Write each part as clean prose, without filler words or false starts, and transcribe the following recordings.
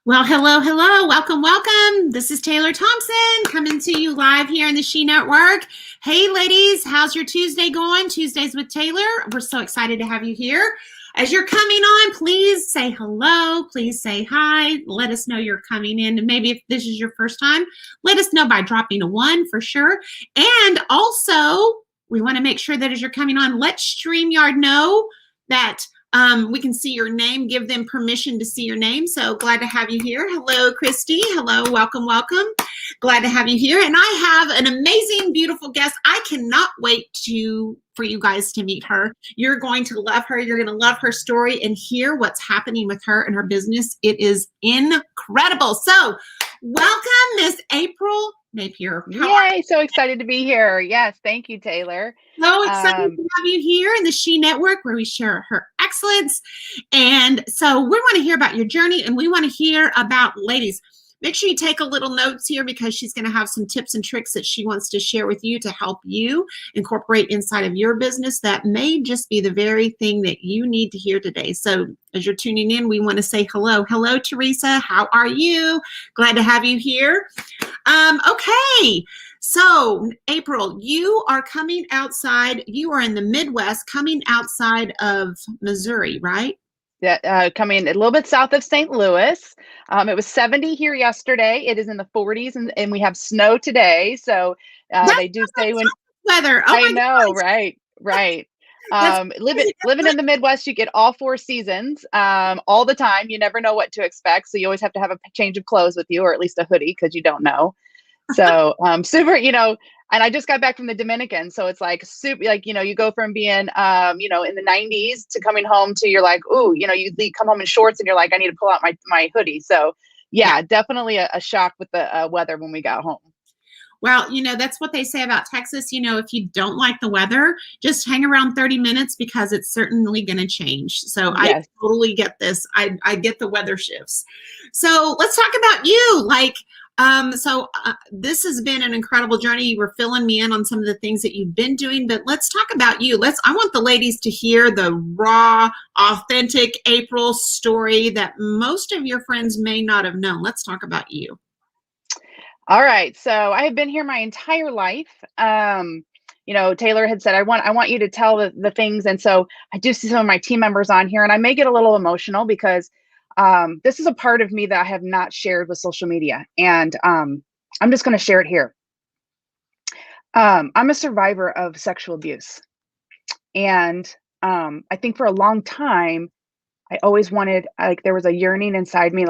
Well, hello, hello. Welcome, welcome. This is Taylor Thompson coming to you live here in the She Network. Hey, ladies, how's your Tuesday going? Tuesdays with Taylor. We're so excited to have you here. As you're coming on, please say hello. Please say hi. Let us know you're coming in. And maybe if this is your first time, let us know by dropping a 1 for sure. And also, we want to make sure that as you're coming on, let StreamYard know that we can see your name, give them permission to see your name. So glad to have you here. Hello, Christy. Hello, welcome, welcome. Glad to have you here. And I have an amazing, beautiful guest. I cannot wait for you guys to meet her. You're going to love her. You're going to love her story and hear what's happening with her and her business. It is incredible. So welcome, Miss April Napier. Yay, so excited to be here. Yes, thank you, Taylor. So excited to have you here in the She Network where we share her excellence. And so we want to hear about your journey and we want to hear about, ladies, make sure you take a little notes here because she's going to have some tips and tricks that she wants to share with you to help you incorporate inside of your business that may just be the very thing that you need to hear today. So as you're tuning in, we want to say hello. Hello, Teresa. How are you? Glad to have you here. Okay. So, April, you are coming outside. You are in the Midwest, coming outside of Missouri, right? Yeah, coming a little bit south of St. Louis. It was 70 here yesterday. It is in the 40s, and we have snow today. So they do say when weather. Oh, I know, gosh. Right. Living in the Midwest, you get all 4 seasons all the time. You never know what to expect, so you always have to have a change of clothes with you, or at least a hoodie, because you don't know. So super, and I just got back from the Dominican. So it's like super, like, you go from being, in the 90s to coming home to you're like, ooh, you come home in shorts and you're like, I need to pull out my hoodie. So yeah, definitely a shock with the weather when we got home. Well, that's what they say about Texas. If you don't like the weather, just hang around 30 minutes because it's certainly going to change. So yes. I totally get this. I get the weather shifts. So let's talk about you. This has been an incredible journey. You were filling me in on some of the things that you've been doing, but let's talk about you. I want the ladies to hear the raw, authentic April story that most of your friends may not have known. Let's talk about you. All right. So I have been here my entire life. Taylor had said, I want you to tell the things. And so I do see some of my team members on here, and I may get a little emotional because this is a part of me that I have not shared with social media. And I'm just going to share it here. I'm a survivor of sexual abuse. And I think for a long time, I always wanted, there was a yearning inside me,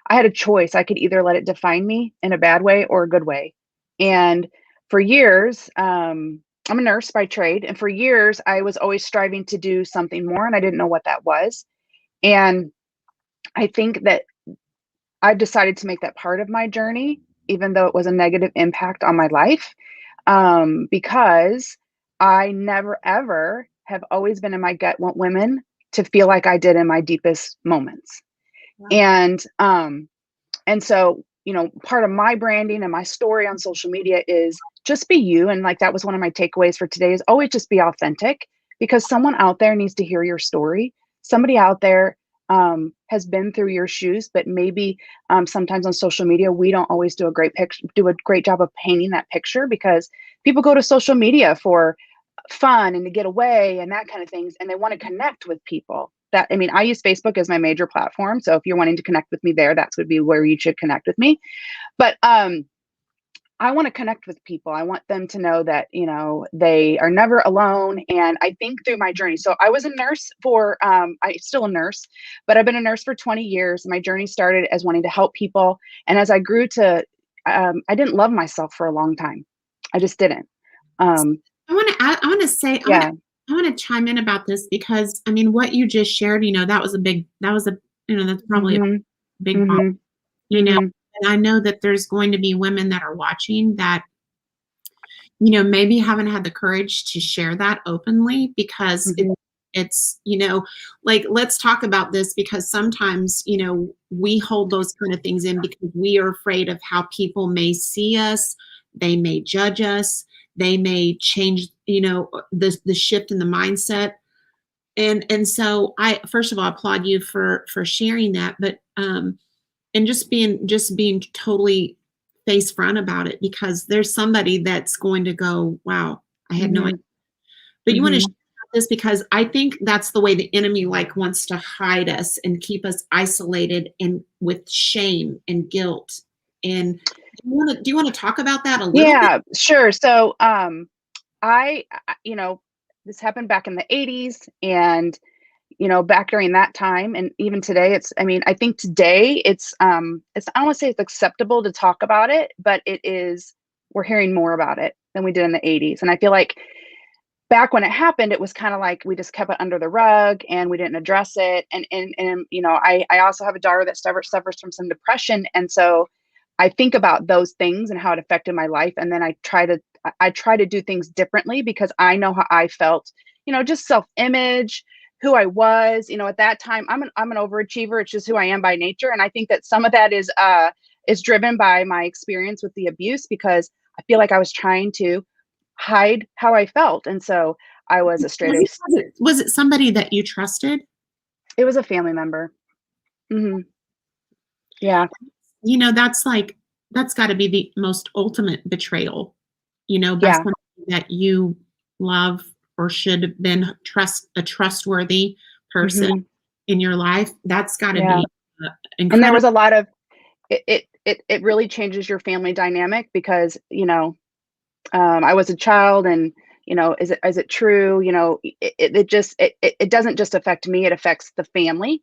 I had a choice. I could either let it define me in a bad way or a good way. And for years, I'm a nurse by trade. And for years, I was always striving to do something more, and I didn't know what that was. And I think that I've decided to make that part of my journey, even though it was a negative impact on my life, because I never, ever have always been in my gut want women to feel like I did in my deepest moments. Wow. And so, part of my branding and my story on social media is just be you. And that was one of my takeaways for today is always just be authentic, because someone out there needs to hear your story. Somebody out there has been through your shoes, but maybe sometimes on social media, we don't always do a great job of painting that picture, because people go to social media for fun and to get away and that kind of things. And they want to connect with people. I use Facebook as my major platform. So if you're wanting to connect with me there, that would be where you should connect with me. But I want to connect with people. I want them to know that, they are never alone. And I think through my journey, so I was a nurse I'm still a nurse, but I've been a nurse for 20 years. My journey started as wanting to help people. And as I grew to, I didn't love myself for a long time. I just didn't. I want to chime in about this because what you just shared, that's probably a big problem, and I know that there's going to be women that are watching that, maybe haven't had the courage to share that openly because it's, let's talk about this because sometimes, we hold those kind of things in because we are afraid of how people may see us. They may judge us. They may change, the shift in the mindset. And so I, first of all, applaud you for sharing that. But and just being totally face front about it, because there's somebody that's going to go, wow, I had no idea. Mhm. But you want to share Mhm. about this, because I think that's the way the enemy like wants to hide us and keep us isolated and with shame and guilt. And do you want to talk about that a little bit? Yeah, sure. So, you know, this happened back in the 80s, and back during that time, and even today, I mean, I think today I don't want to say it's acceptable to talk about it, but we're hearing more about it than we did in the 80s. And I feel like back when it happened, it was kind of like we just kept it under the rug and we didn't address it. And I also have a daughter that suffers from some depression, and so I think about those things and how it affected my life, and then I try to do things differently because I know how I felt, just self-image, who I was, at that time. I'm an overachiever. It's just who I am by nature, and I think that some of that is driven by my experience with the abuse, because I feel like I was trying to hide how I felt. And so I was a straight Was A. it, was it somebody that you trusted? It was a family member. Hmm. Yeah. That's got to be the most ultimate betrayal, by Yeah. somebody that you love or should have been a trustworthy person Hmm. in your life. That's got to Yeah. be And there incredible. was a lot of it really changes your family dynamic because, I was a child, and, is it true? It doesn't just affect me, it affects the family.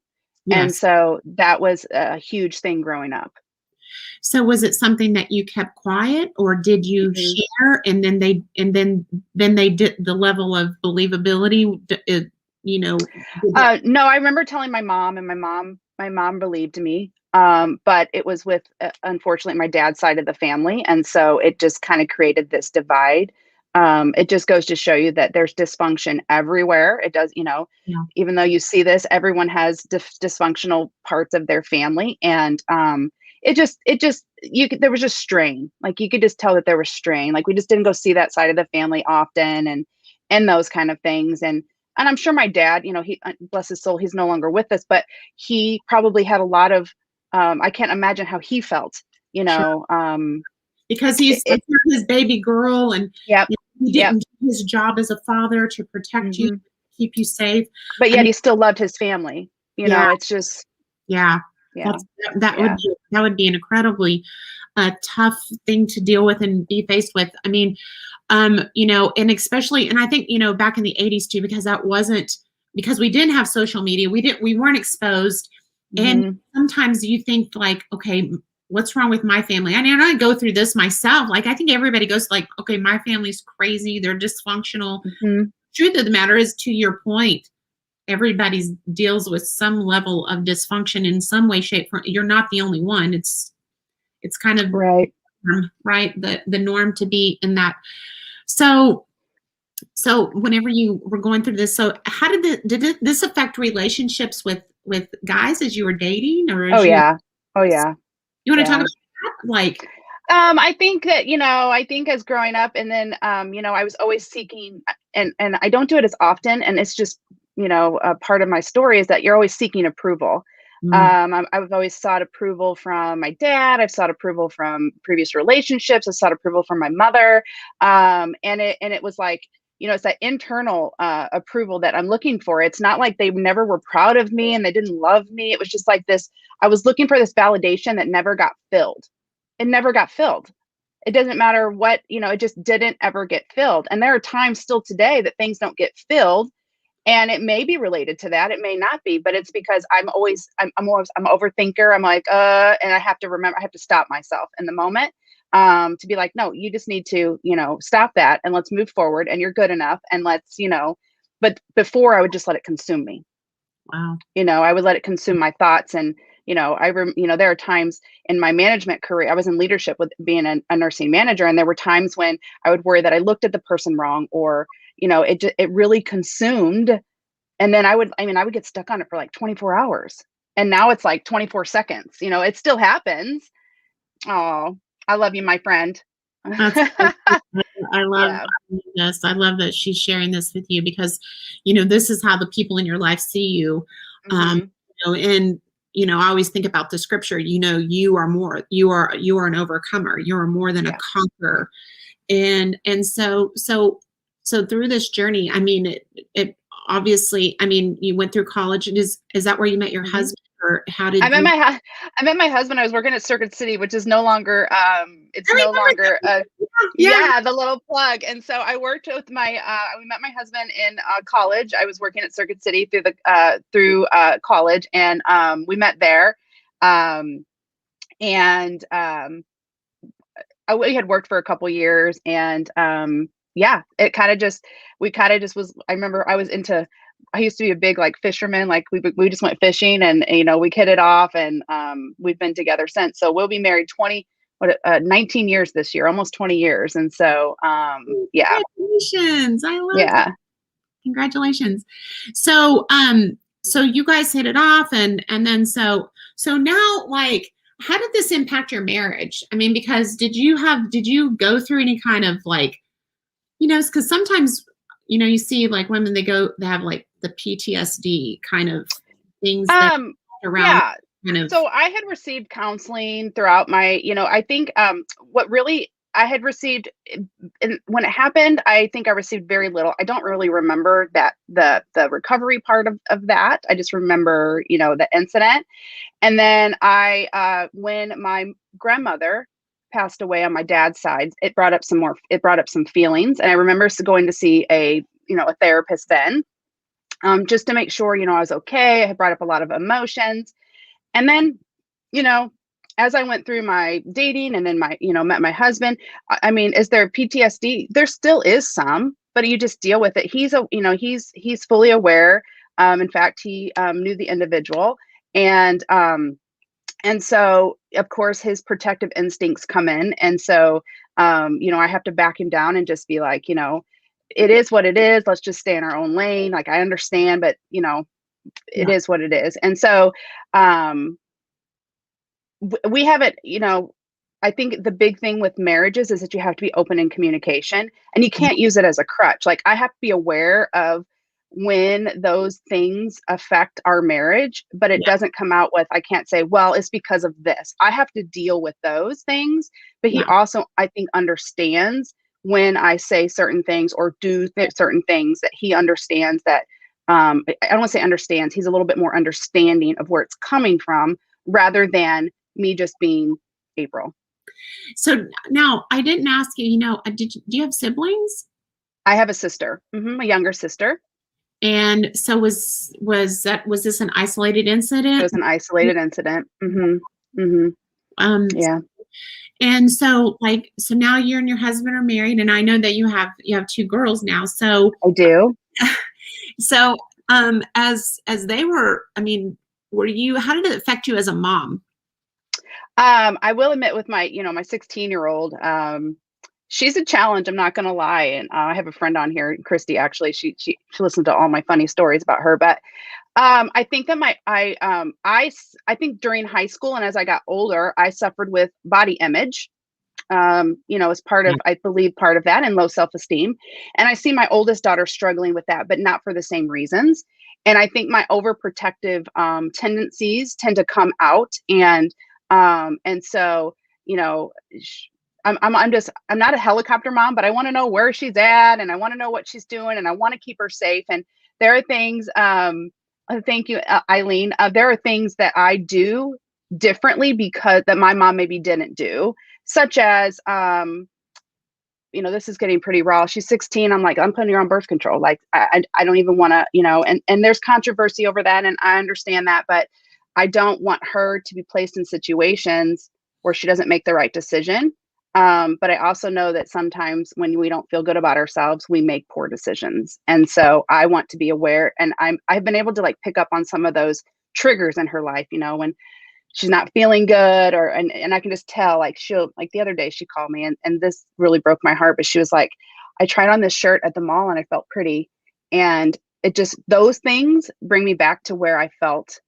And Yes. so that was a huge thing growing up. So was it something that you kept quiet, or did you Mhm. share, and then they did the level of believability, did it? No, I remember telling my mom, and my mom believed me. But it was with, unfortunately, my dad's side of the family, and so it just kind of created this divide. It just goes to show you that there's dysfunction everywhere. It does, Yeah, even though you see this, everyone has dysfunctional parts of their family, and there was just strain. Like you could just tell that there was strain. Like we just didn't go see that side of the family often, and those kind of things. And I'm sure my dad, he, bless his soul, he's no longer with us, but he probably had a lot of, I can't imagine how he felt, you sure. know. Because It, he's it his baby girl, and Yep, he yep. didn't do his job as a father to protect you, Hmm. keep you safe. But I yet mean, he still loved his family. yeah, It's just, yeah. yeah, That yeah. would be an incredibly tough thing to deal with and be faced with. I mean, and especially, and I think, back in the 80s too, because we didn't have social media, we weren't exposed. And Hmm. sometimes you think like, okay, what's wrong with my family? I mean, I go through this myself. Like, I think everybody goes like, okay, my family's crazy. They're dysfunctional. Hmm. Truth of the matter is, to your point, everybody deals with some level of dysfunction in some way, shape, form. You're not the only one. It's kind of Right. right, the norm to be in that. So whenever you were going through this, so how this affect relationships with guys as you were dating, or Oh as yeah. Oh yeah. you want to talk Yeah. about that? Like, I think that, I think as growing up, and then, I was always seeking, and I don't do it as often. And it's just, a part of my story is that you're always seeking approval. mm, I've always sought approval from my dad. I've sought approval from previous relationships. I've sought approval from my mother. And it was like, it's that internal approval that I'm looking for. It's not like they never were proud of me and they didn't love me. It was just like this. I was looking for this validation that never got filled. It never got filled. It doesn't matter what, it just didn't ever get filled. And there are times still today that things don't get filled. And it may be related to that. It may not be, but it's because I'm an overthinker. I'm like, and I have to stop myself in the moment, to be like, no, you just need to, stop that and let's move forward, and you're good enough. And but before I would just let it consume me. wow, I would let it consume my thoughts. And, there are times in my management career, I was in leadership with being a nursing manager. And there were times when I would worry that I looked at the person wrong, or, it really consumed. And then I would get stuck on it for like 24 hours. And now it's like 24 seconds, it still happens. Oh, I love you, my friend. that's I love Yeah. this. I love that she's sharing this with you, because this is how the people in your life see you. Um, Hmm. and you know, I always think about the scripture, you know, you are an overcomer. You are more than a conqueror. And so through this journey, I mean, it obviously, I mean, you went through college. Is that where you met your husband, or how did you? I met my husband. I was working at Circuit City, which is no longer it's I no remember longer that. Yeah. the little plug. And so I worked with my we met my husband in college. I was working at Circuit City through college, and we met there. We had worked for a couple years, and it kind of just was. I remember I used to be a big like fisherman. Like we just went fishing, and you know, we hit it off, and we've been together since. So we'll be married 19 years this year, almost 20 years. And so Congratulations. I love that. Congratulations. So so you guys hit it off, and then so now, like, how did this impact your marriage? I mean, because did you go through any kind of, like, you know, because sometimes, you know, you see like women, they have like the PTSD kind of things that around kind of. So I had received counseling throughout my, you know, I think what really I had received, and when it happened, I think I received very little. I don't really remember that the recovery part of that. I just remember, you know, the incident. And then when my grandmother passed away on my dad's side, it brought up some feelings. And I remember going to see a therapist then, just to make sure, you know, I was okay. I had brought up a lot of emotions. And then, you know, as I went through my dating, and then met my husband, I mean, is there PTSD? There still is some, but you just deal with it. He's fully aware. In fact, he knew the individual. And so of course his protective instincts come in. And so, you know, I have to back him down and just be like, you know, it is what it is. Let's just stay in our own lane. Like, I understand, but you know, it is what it is. And so, we haven't, you know, I think the big thing with marriages is that you have to be open in communication, and you can't use it as a crutch. Like, I have to be aware of when those things affect our marriage, but it doesn't come out with, I can't say, well, it's because of this. I have to deal with those things. But he also, I think, understands when I say certain things or do certain things, that he understands that, I don't want to say understands, he's a little bit more understanding of where it's coming from, rather than me just being April. So now, I didn't ask you, you know, do you have siblings? I have a sister, a younger sister. And so was this an isolated incident? It was an isolated incident. Yeah. And so, like, so now you and your husband are married, and I know that you have 2 girls now. So I do. So as they were, I mean, how did it affect you as a mom? I will admit, with my 16-year-old, she's a challenge. I'm not going to lie. And I have a friend on here, Christy, actually, she listened to all my funny stories about her. But I think that I think during high school, and as I got older, I suffered with body image, as part of, I believe, part of that, and low self-esteem. And I see my oldest daughter struggling with that, but not for the same reasons. And I think my overprotective tendencies tend to come out. And so, you know, I'm not a helicopter mom, but I want to know where she's at, and I want to know what she's doing, and I want to keep her safe. And there are things, thank you, Eileen. There are things that I do differently because that my mom maybe didn't do, such as, this is getting pretty raw. She's 16. I'm like, I'm putting her on birth control. Like, I don't even want to, and there's controversy over that. And I understand that, but I don't want her to be placed in situations where she doesn't make the right decision. But I also know that sometimes when we don't feel good about ourselves, we make poor decisions. And so I want to be aware, and I've been able to like pick up on some of those triggers in her life, when she's not feeling good, and I can just tell, like, the other day she called me, and this really broke my heart, but she was like, I tried on this shirt at the mall and I felt pretty. And it just, those things bring me back to where I felt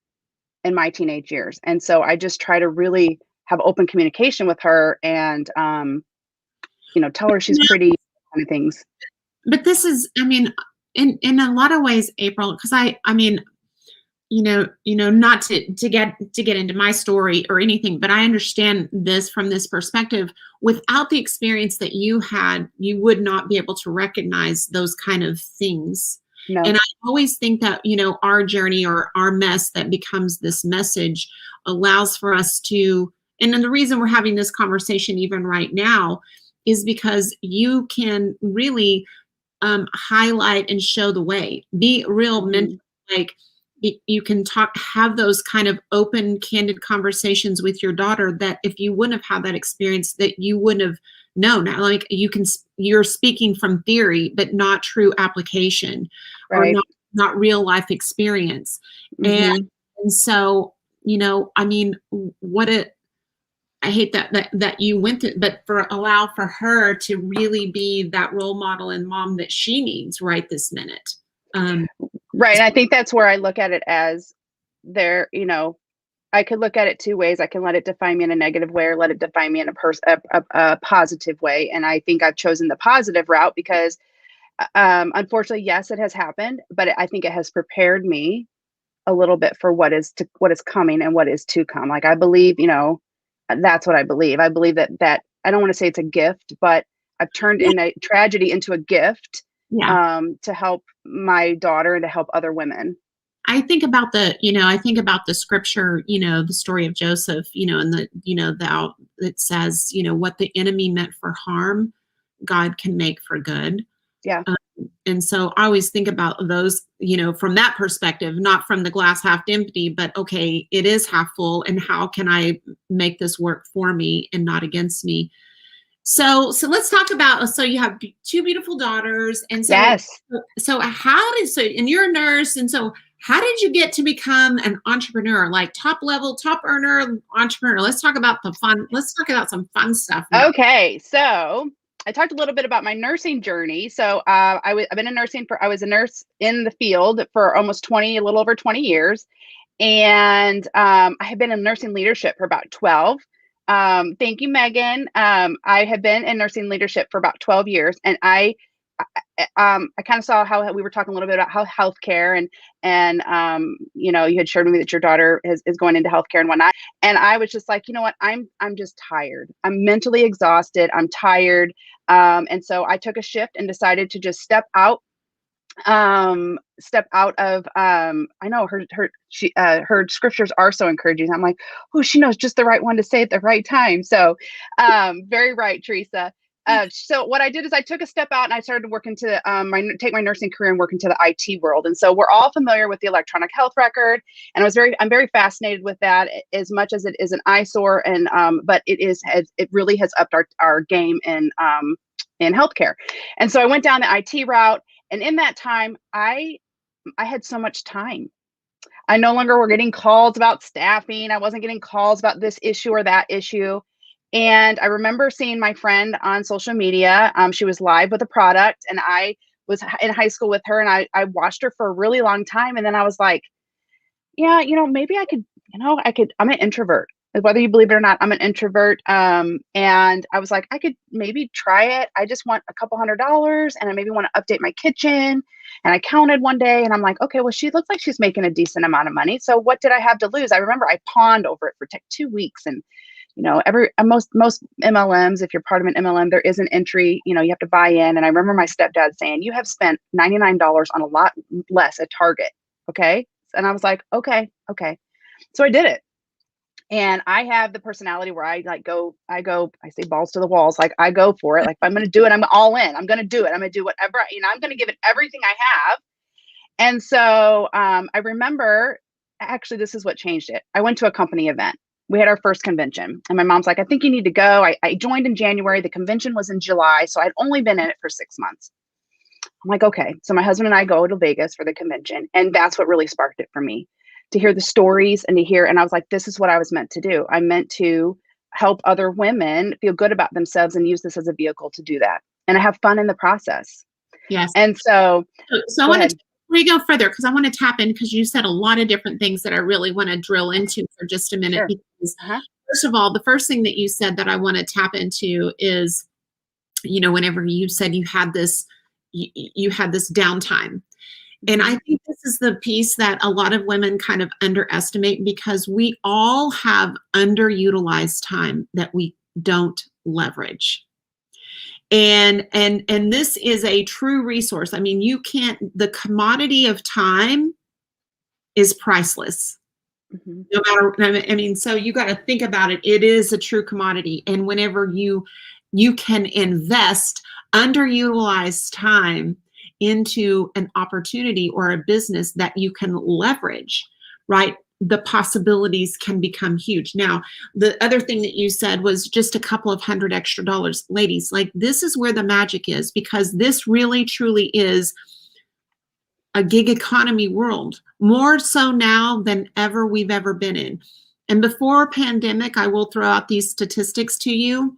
in my teenage years. And so I just try to really have open communication with her, and, tell her she's pretty, kind of things. But this is, I mean, in a lot of ways, April, because I mean, not to get into my story or anything, but I understand this from this perspective. Without the experience that you had, you would not be able to recognize those kind of things. No. And I always think that, our journey or our mess that becomes this message allows for us to, and then the reason we're having this conversation even right now is because you can really highlight and show the way, be real mentor, like you can have those kind of open, candid conversations with your daughter that if you wouldn't have had that experience, that you wouldn't have known. Like you're speaking from theory, but not true application, right. or not real life experience. And so, I mean, I hate that you went through, but allow for her to really be that role model and mom that she needs right this minute. Right. And I think that's where I look at it as I could look at it two ways. I can let it define me in a negative way or let it define me in a positive way. And I think I've chosen the positive route because unfortunately, yes, it has happened, but I think it has prepared me a little bit for what is coming and what is to come. Like I believe, that's what I believe. I believe that I don't want to say it's a gift, but I've turned in a tragedy into a gift to help my daughter and to help other women. I think about the scripture, the story of Joseph, and it says, what the enemy meant for harm, God can make for good. Yeah. And so I always think about those, from that perspective, not from the glass half empty, but okay, it is half full. And how can I make this work for me and not against me? So let's talk about, so you have two beautiful daughters. And so, yes. And you're a nurse. And so how did you get to become an entrepreneur, like top earner entrepreneur? Let's talk about some fun stuff now. Okay. So I talked a little bit about my nursing journey. So I was a nurse in the field for almost a little over 20 years. And I have been in nursing leadership for about 12. Thank you, Megan. I have been in nursing leadership for about 12 years. And I kind of saw how we were talking a little bit about how healthcare and you had shared with me that your daughter is going into healthcare and whatnot. And I was just like, you know what, I'm just tired. I'm mentally exhausted. I'm tired. And so I took a shift and decided to just step out of I know her scriptures are so encouraging. I'm like, oh, she knows just the right one to say at the right time. So very right, Teresa. So what I did is I took a step out and I started to work into take my nursing career and work into the IT world. And so we're all familiar with the electronic health record, and I'm very fascinated with that, as much as it is an eyesore, and but it really has upped our game in healthcare. And so I went down the IT route, and in that time I had so much time. I no longer were getting calls about staffing. I wasn't getting calls about this issue or that issue. And I remember seeing my friend on social media. She was live with a product, and I was in high school with her, and I watched her for a really long time. And then I was like, yeah, maybe I could, I'm an introvert. Whether you believe it or not, I'm an introvert. And I was like, I could maybe try it. I just want a couple $100, and I maybe want to update my kitchen. And I counted one day, and I'm like, okay, well, she looks like she's making a decent amount of money. So what did I have to lose? I remember I pawned over it for 2 weeks, and most MLMs, if you're part of an MLM, there is an entry, you have to buy in. And I remember my stepdad saying, you have spent $99 on a lot less at Target. Okay. And I was like, okay. So I did it. And I have the personality where I say balls to the walls. Like I go for it. Like if I'm going to do it, I'm all in. I'm going to do it. I'm going to do whatever, I'm going to give it everything I have. And so I remember, actually, this is what changed it. I went to a company event. We had our first convention, and my mom's like, I think you need to go. I joined in January. The convention was in July. So I'd only been in it for 6 months. I'm like, okay. So my husband and I go to Vegas for the convention. And that's what really sparked it for me, to hear the stories and and I was like, this is what I was meant to do. I meant to help other women feel good about themselves and use this as a vehicle to do that. And I have fun in the process. Yes. And so I want to, before we go further, because I want to tap in, because you said a lot of different things that I really want to drill into for just a minute. Sure. Because first of all, the first thing that you said that I want to tap into is, whenever you said you had this downtime. And I think this is the piece that a lot of women kind of underestimate, because we all have underutilized time that we don't leverage. And this is a true resource. I mean, the commodity of time is priceless. No matter, I mean, so you got to think about it. It is a true commodity. And whenever you can invest underutilized time into an opportunity or a business that you can leverage, right? The possibilities can become huge. Now, the other thing that you said was just a couple of $100 extra. Ladies, like, this is where the magic is, because this really truly is a gig economy world, more so now than ever we've ever been in. And before pandemic, I will throw out these statistics to you.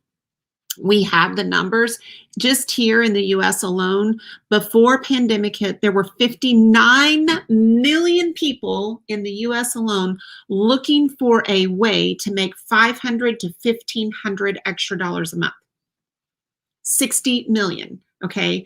We have the numbers just here in the US alone. Before pandemic hit, there were 59 million people in the US alone looking for a way to make $500 to $1,500 extra a month. 60 million, okay?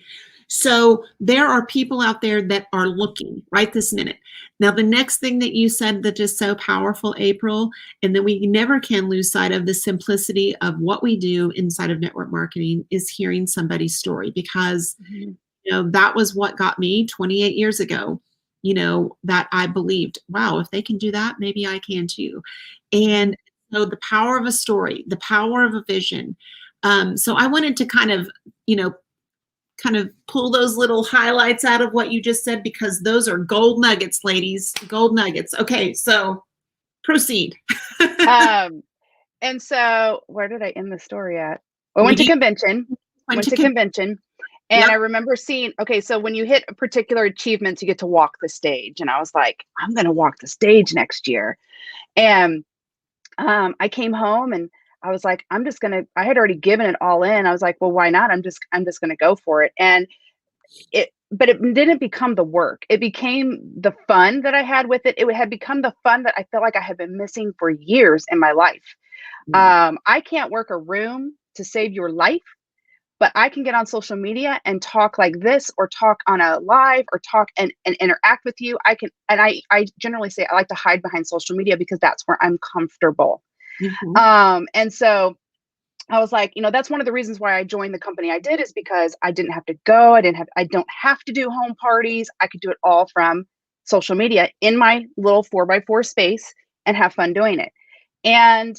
So there are people out there that are looking right this minute. Now, the next thing that you said that is so powerful, April, and that we never can lose sight of, the simplicity of what we do inside of network marketing, is hearing somebody's story, because you know, that was what got me 28 years ago, you know, that I believed, wow, if they can do that, maybe I can too. And so the power of a story, the power of a vision. So I wanted to kind of, you know, pull those little highlights out of what you just said, because those are gold nuggets, ladies, gold nuggets. Okay, so proceed. And so where did I end the story at? I went to convention. And Yep. I remember seeing, okay, so when you hit a particular achievements, you get to walk the stage. And I was like, I'm going to walk the stage next year. And I came home and I was like, I had already given it all in. I was like, well, why not? I'm just going to go for it. And but it didn't become the work. It became the fun that I had with it. It had become the fun that I felt like I had been missing for years in my life. I can't work a room to save your life, but I can get on social media and talk like this, or talk on a live, or talk and interact with you. I generally say I like to hide behind social media because that's where I'm comfortable. And so I was like, you know, that's one of the reasons why I joined the company I did, is because I didn't have to go. I don't have to do home parties. I could do it all from social media in my little 4x4 space and have fun doing it. And,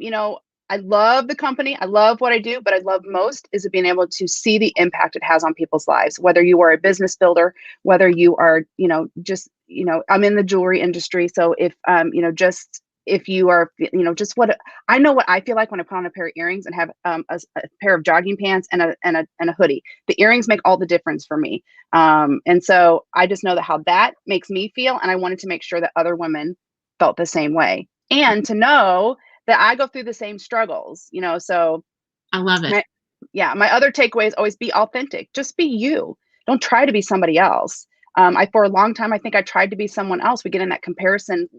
you know, I love the company. I love what I do, but I love most is being able to see the impact it has on people's lives, whether you are a business builder, whether you are, you know, just, you know, I'm in the jewelry industry. So if, you know, just, if you are, you know, just what I know, what I feel like when I put on a pair of earrings and have a pair of jogging pants and a hoodie, the earrings make all the difference for me. And so I just know that how that makes me feel. And I wanted to make sure that other women felt the same way, and to know that I go through the same struggles, you know. So I love it. My other takeaway is always be authentic. Just be you. Don't try to be somebody else. For a long time, I think I tried to be someone else. We get in that comparison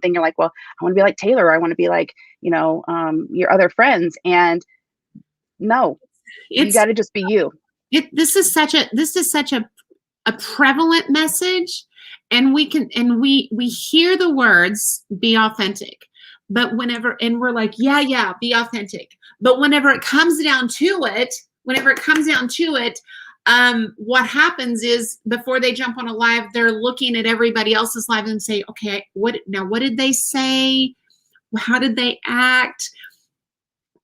thing. You're like, well, I want to be like Taylor. Or I want to be like, you know, your other friends. And no, you got to just be you. This is such a prevalent message, and we hear the words, be authentic, but we're like, yeah, be authentic. But whenever it comes down to it, what happens is, before they jump on a live, they're looking at everybody else's live and say, okay, what did they say? How did they act?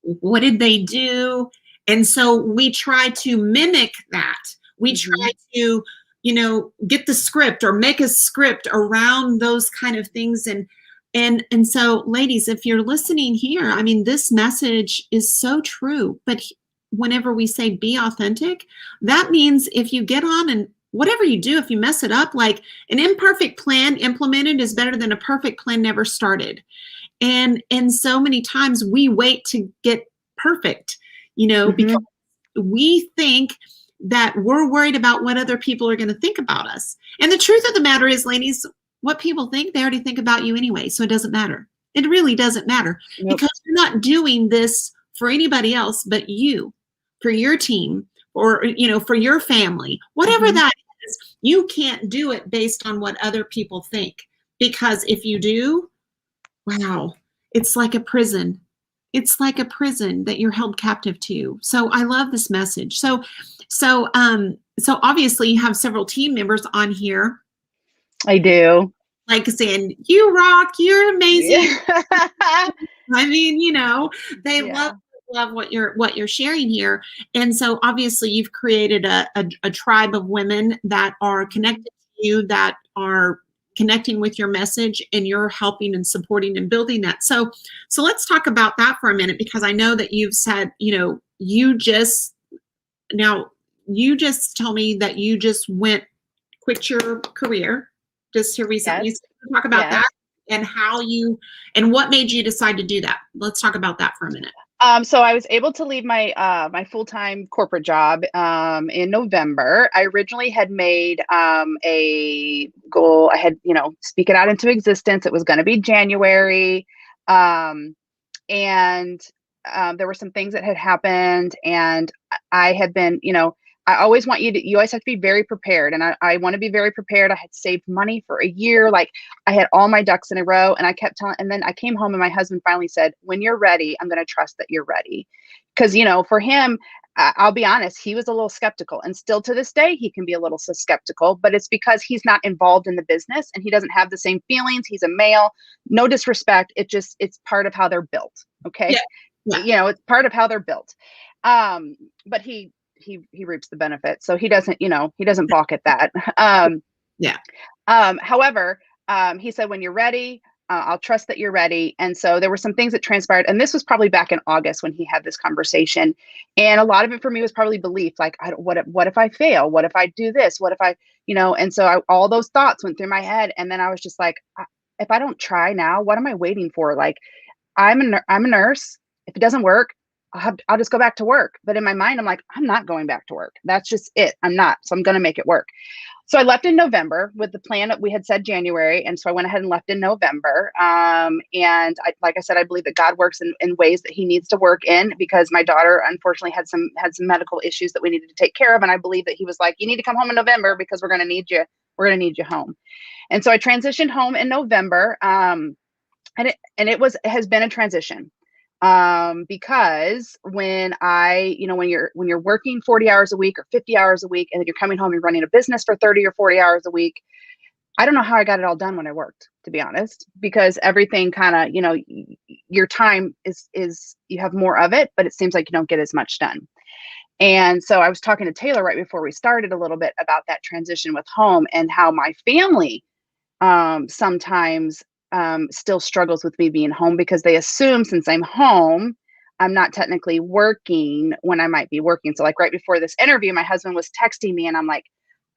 What did they do? And so we try to mimic that. We try to, you know, get the script or make a script around those kind of things. And so, ladies, if you're listening here, I mean, this message is so true. But whenever we say be authentic, that means if you get on and whatever you do, if you mess it up, like, an imperfect plan implemented is better than a perfect plan never started. And so many times we wait to get perfect, you know, because we think that we're worried about what other people are going to think about us. And the truth of the matter is, ladies, what people think, they already think about you anyway. So it doesn't matter. It really doesn't matter. Because you're not doing this for anybody else but you, for your team, or, you know, for your family, whatever that You can't do it based on what other people think, because if you do, wow, it's like a prison. It's like a prison that you're held captive to. So I love this message. So obviously you have several team members on here, I do. like saying, "You rock, you're amazing." Yeah. I mean, they Yeah. love what you're sharing here. And so obviously you've created a tribe of women that are connected to you, that are connecting with your message, and you're helping and supporting and building that. So let's talk about that for a minute, because I know that you've said, you just told me that you just quit your career just here recently. Yes. So talk about Yes. that and and what made you decide to do that. Let's talk about that for a minute. So I was able to leave my my full-time corporate job in November. I originally had made a goal. I had, speak it out into existence. It was going to be January, and there were some things that had happened, and I had been, I always want you always have to be very prepared. And I want to be very prepared. I had saved money for a year. Like, I had all my ducks in a row, and I kept telling, and then I came home and my husband finally said, "When you're ready, I'm going to trust that you're ready." Because, for him, I'll be honest, he was a little skeptical, and still to this day, he can be a little skeptical, but it's because he's not involved in the business and he doesn't have the same feelings. He's a male, no disrespect. It's part of how they're built. Okay. Yeah. It's part of how they're built. But he reaps the benefit. So he doesn't, he doesn't balk at that. Yeah. However, he said, "When you're ready, I'll trust that you're ready." And so there were some things that transpired, and this was probably back in August when he had this conversation. And a lot of it for me was probably belief. Like, what if I fail? What if I do this? What if I, and so all those thoughts went through my head. And then I was just like, if I don't try now, what am I waiting for? Like, I'm a nurse. If it doesn't work, I'll just go back to work. But in my mind, I'm like, I'm not going back to work. That's just it. I'm not. So I'm going to make it work. So I left in November with the plan that we had said January. And so I went ahead and left in November. And like I said, I believe that God works in ways that he needs to work in, because my daughter unfortunately had some medical issues that we needed to take care of. And I believe that he was like, "You need to come home in November because we're going to need you. We're going to need you home." And so I transitioned home in November. And it has been a transition. Because when when you're working 40 hours a week or 50 hours a week, and then you're coming home and running a business for 30 or 40 hours a week, I don't know how I got it all done when I worked, to be honest, because everything kind of, your time is you have more of it, but it seems like you don't get as much done. And so I was talking to Taylor right before we started a little bit about that transition with home, and how my family sometimes still struggles with me being home, because they assume since I'm home, I'm not technically working when I might be working. So like right before this interview, my husband was texting me and I'm like,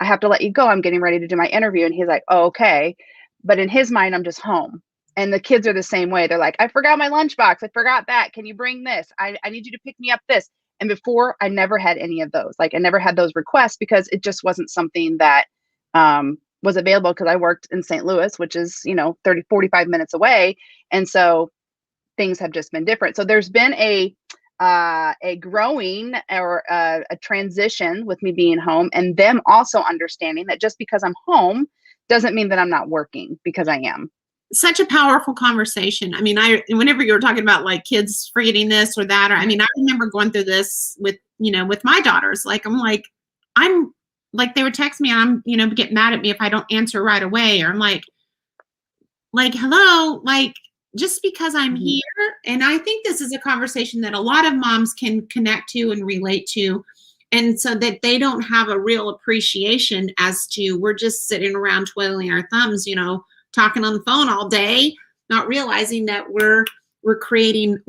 "I have to let you go. I'm getting ready to do my interview." And he's like, "Oh, okay." But in his mind, I'm just home. And the kids are the same way. They're like, "I forgot my lunchbox. I forgot that. Can you bring this? I need you to pick me up this." And before, I never had any of those. Like, I never had those requests, because it just wasn't something that was available, because I worked in St. Louis, which is, 30, 45 minutes away. And so things have just been different. So there's been a growing, or a transition with me being home, and them also understanding that just because I'm home doesn't mean that I'm not working, because I am. Such a powerful conversation. I mean, whenever you were talking about like kids forgetting this or that, or I mean, I remember going through this with my daughters. Like, I'm like, they would text me, and I'm, get mad at me if I don't answer right away. Or I'm like, hello, like, just because I'm Mhm. here. And I think this is a conversation that a lot of moms can connect to and relate to. And so that they don't have a real appreciation as to, we're just sitting around twiddling our thumbs, talking on the phone all day, not realizing that we're creating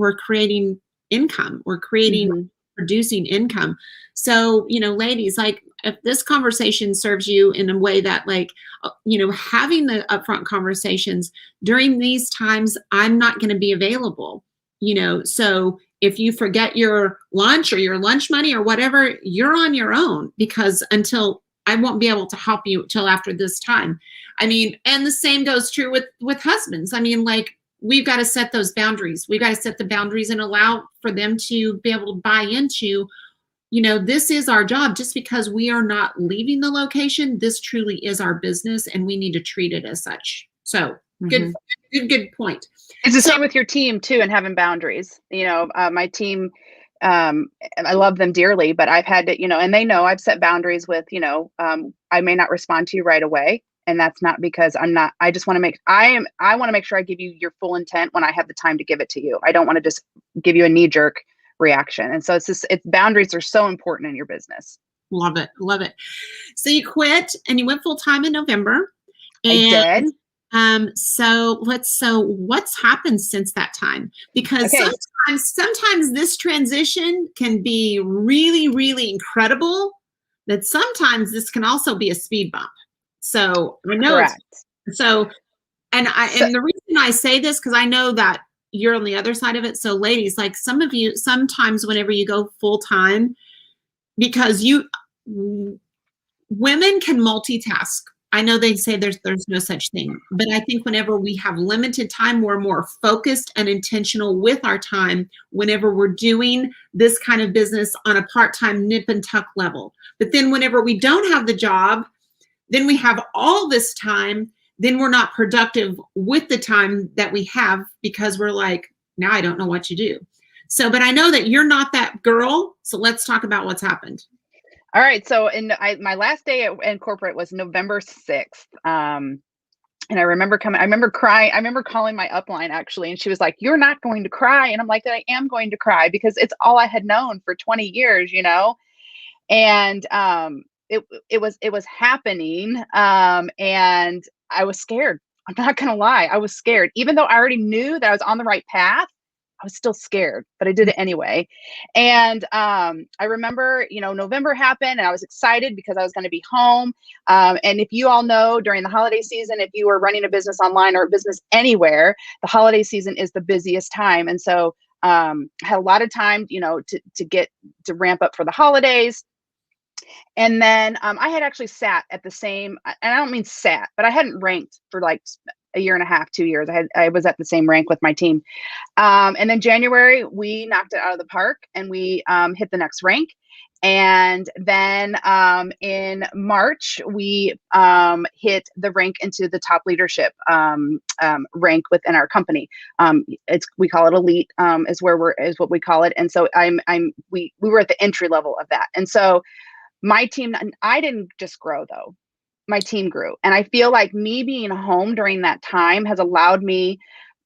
income. We're Mhm. producing income. So, ladies, like, if this conversation serves you in a way that, like, having the upfront conversations during these times, I'm not going to be available, so if you forget your lunch or your lunch money or whatever, you're on your own, because until I won't be able to help you till after this time. I mean, and the same goes true with husbands. I mean, like, we've got to set those boundaries. We've got to set the boundaries and allow for them to be able to buy into this is our job. Just because we are not leaving the location, this truly is our business and we need to treat it as such. So good point. It's the same with your team too, and having boundaries. My team, I love them dearly, but I've had to, and they know I've set boundaries with, I may not respond to you right away. And that's not because I just want to I want to make sure I give you your full intent when I have the time to give it to you. I don't want to just give you a knee jerk reaction. And so it's boundaries are so important in your business. Love it. Love it. So you quit and you went full time in November. And I did. So what's happened since that time? Because sometimes this transition can be really, really incredible, that sometimes this can also be a speed bump. So I know. Correct. And the reason I say this, because I know that you're on the other side of it. So ladies, like some of you, sometimes whenever you go full time, because women can multitask. I know they say there's no such thing, but I think whenever we have limited time, we're more focused and intentional with our time whenever we're doing this kind of business on a part-time nip and tuck level. But then whenever we don't have the job, then we have all this time, then we're not productive with the time that we have because we're like, now I don't know what to do. So, but I know that you're not that girl. So let's talk about what's happened. All right. So my last day in corporate was November 6th. And I remember crying. I remember calling my upline actually. And she was like, "You're not going to cry." And I'm like, "I am going to cry because it's all I had known for 20 years, And it was happening. And I was scared. I'm not going to lie. I was scared. Even though I already knew that I was on the right path, I was still scared, but I did it anyway. And I remember, November happened and I was excited because I was going to be home. And if you all know, during the holiday season, if you were running a business online or a business anywhere, the holiday season is the busiest time. And so I had a lot of time, to ramp up for the holidays. And then I had actually sat at the same, and I don't mean sat, but I hadn't ranked for like a year and a half, 2 years. I was at the same rank with my team. And then January, we knocked it out of the park and we hit the next rank. And then in March, we hit the rank into the top leadership rank within our company. We call it elite, is what we call it. And so we were at the entry level of that. And so my team, I didn't just grow though. My team grew. And I feel like me being home during that time has allowed me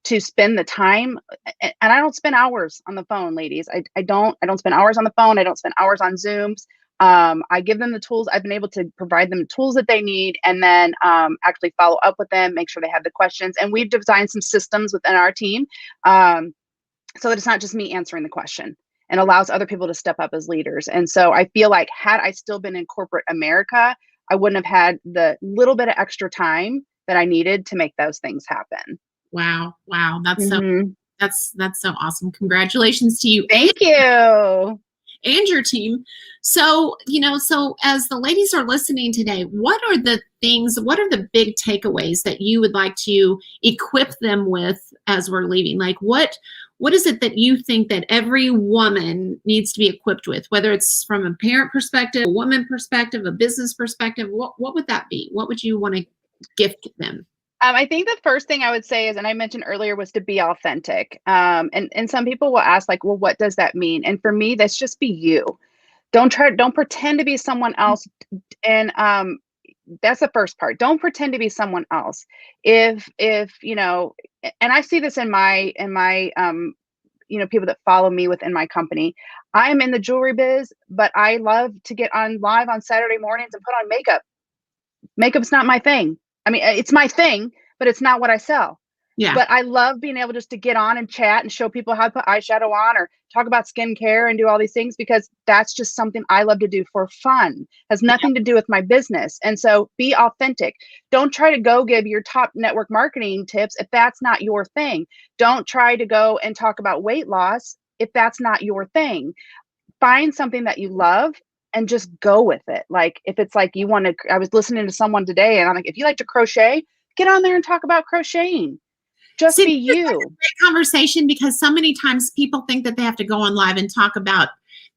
to spend the time, and I don't spend hours on the phone, ladies. I don't spend hours on the phone. I don't spend hours on Zooms. I give them the tools. I've been able to provide them the tools that they need, and then actually follow up with them, make sure they have the questions. And we've designed some systems within our team so that it's not just me answering the question, and allows other people to step up as leaders. And so I feel like had I still been in corporate America, I wouldn't have had the little bit of extra time that I needed to make those things happen. Wow. That's so awesome. Congratulations to you. Thank you. And your team. So, so as the ladies are listening today, what are the big takeaways that you would like to equip them with as we're leaving? Like what is it that you think that every woman needs to be equipped with, whether it's from a parent perspective, a woman perspective, a business perspective? What would that be? What would you want to gift them? I think the first thing I would say is, and I mentioned earlier, was to be authentic. And some people will ask like, well, what does that mean? And for me, that's just be you. Don't pretend to be someone else. And that's the first part. Don't pretend to be someone else. If and I see this in my people that follow me within my company. I am in the jewelry biz, but I love to get on live on Saturday mornings and put on makeup. Makeup's not my thing. I mean, it's my thing, but it's not what I sell. Yeah. But I love being able just to get on and chat and show people how to put eyeshadow on or talk about skincare and do all these things, because that's just something I love to do for fun. Has nothing to do with my business. And so be authentic. Don't try to go give your top network marketing tips if that's not your thing. Don't try to go and talk about weight loss if that's not your thing. Find something that you love and just go with it. Like if it's like I was listening to someone today and I'm like, if you like to crochet, get on there and talk about crocheting. Just be you. Great conversation, because so many times people think that they have to go on live and talk about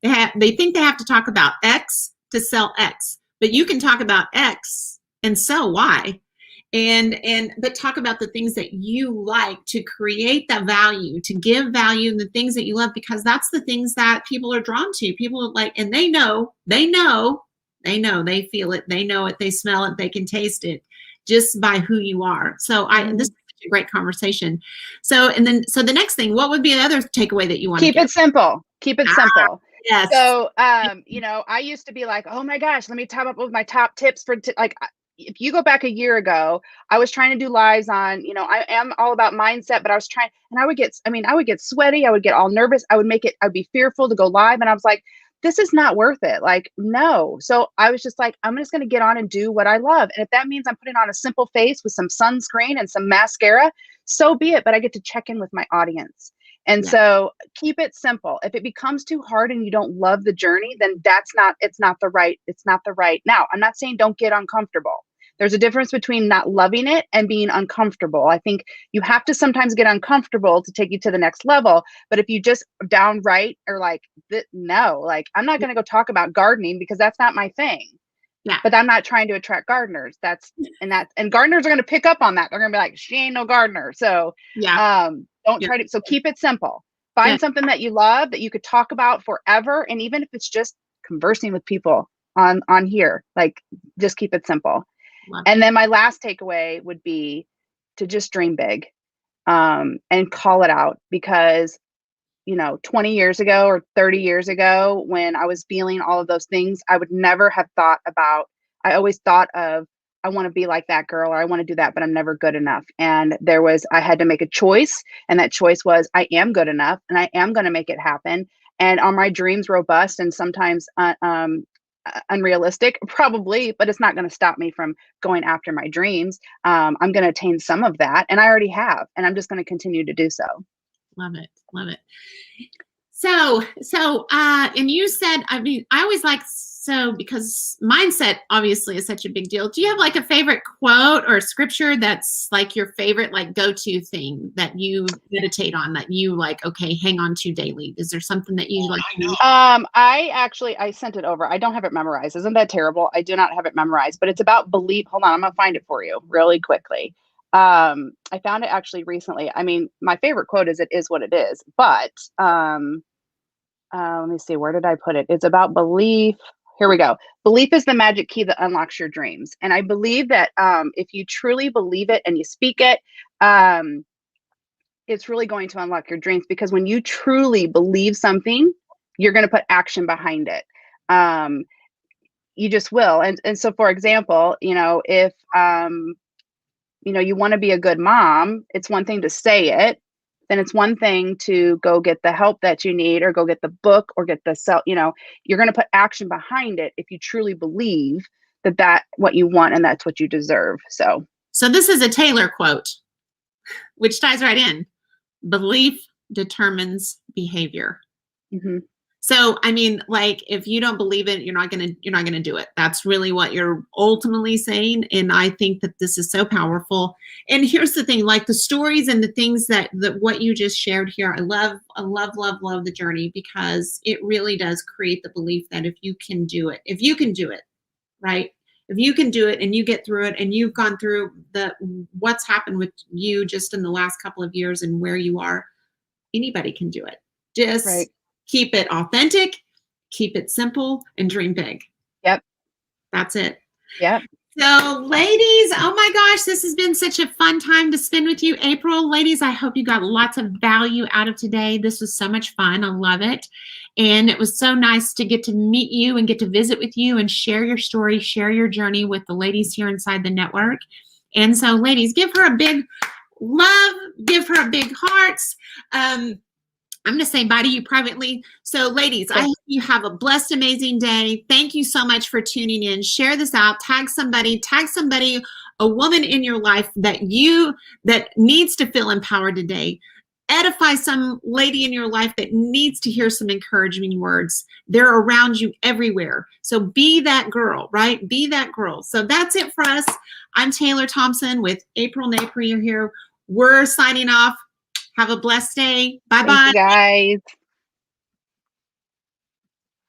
They think they have to talk about X to sell X, but you can talk about X and sell Y. But talk about the things that you like to create that value, to give value, and the things that you love, because that's the things that people are drawn to. People are like, and they feel it, they know it, they smell it, they can taste it just by who you are. So this is a great conversation. So the next thing, what would be another takeaway that you want to keep it simple? Keep it simple. Yes. So, I used to be like, oh my gosh, let me top up with my top tips for like, if you go back a year ago, I was trying to do lives on, I am all about mindset, but I was trying, and I would get sweaty. I would get all nervous. I'd be fearful to go live. And I was like, this is not worth it. Like, no. So I was just like, I'm just going to get on and do what I love. And if that means I'm putting on a simple face with some sunscreen and some mascara, so be it. But I get to check in with my audience. And so keep it simple. If it becomes too hard and you don't love the journey, then it's not the right. Now, I'm not saying don't get uncomfortable. There's a difference between not loving it and being uncomfortable. I think you have to sometimes get uncomfortable to take you to the next level. But if you just downright are like, no, like, I'm not going to go talk about gardening because that's not my thing. Yeah. But I'm not trying to attract gardeners. And gardeners are going to pick up on that. They're going to be like, she ain't no gardener. So don't try to. So keep it simple. Find something that you love that you could talk about forever. And even if it's just conversing with people on here, like, just keep it simple. And then my last takeaway would be to just dream big, and call it out, because 20 years ago or 30 years ago, when I was feeling all of those things, I would never have thought about, I always thought of, I want to be like that girl, or I want to do that, but I'm never good enough. And I had to make a choice. And that choice was, I am good enough and I am going to make it happen. And are my dreams robust and sometimes unrealistic? Probably, but it's not going to stop me from going after my dreams. I'm going to attain some of that, and I already have, and I'm just going to continue to do so. Love it. Love it. So, and you said, I mean, I always like, because mindset obviously is such a big deal. Do you have like a favorite quote or scripture that's like your favorite, like, go-to thing that you meditate on, that you like, okay, hang on to daily? Is there something that you like? I sent it over. I don't have it memorized. Isn't that terrible? I do not have it memorized, but it's about belief. Hold on. I'm going to find it for you really quickly. I found it actually recently. I mean, my favorite quote is, "It is what it is." But let me see. Where did I put it? It's about belief. Here we go. Belief is the magic key that unlocks your dreams. And I believe that if you truly believe it and you speak it, it's really going to unlock your dreams, because when you truly believe something, you're going to put action behind it. You just will. And so, for example, if you want to be a good mom, it's one thing to say it. Then it's one thing to go get the help that you need, or go get the book, or get the you're going to put action behind it if you truly believe that what you want and that's what you deserve. So this is a Taylor quote, which ties right in. Belief determines behavior. Mm-hmm. So, I mean, like, if you don't believe it, you're not going to do it. That's really what you're ultimately saying. And I think that this is so powerful. And here's the thing, like the stories and the things that what you just shared here, I love the journey, because it really does create the belief that if you can do it, right? If you can do it and you get through it, and you've gone through what's happened with you just in the last couple of years and where you are, anybody can do it. Just keep it authentic, keep it simple, and dream big. Yep. That's it. Yep. So, ladies, oh my gosh, this has been such a fun time to spend with you. April, ladies, I hope you got lots of value out of today. This was so much fun. I love it. And it was so nice to get to meet you and get to visit with you and share your story, share your journey with the ladies here inside the network. And so, ladies, give her a big love, give her a big hearts. I'm going to say bye to you privately. So, ladies, I hope you have a blessed, amazing day. Thank you so much for tuning in. Share this out. Tag somebody, a woman in your life that needs to feel empowered today. Edify some lady in your life that needs to hear some encouraging words. They're around you everywhere. So be that girl, right? Be that girl. So that's it for us. I'm Taylor Thompson with April Napier here. We're signing off. Have a blessed day. Bye-bye. Thank you, guys.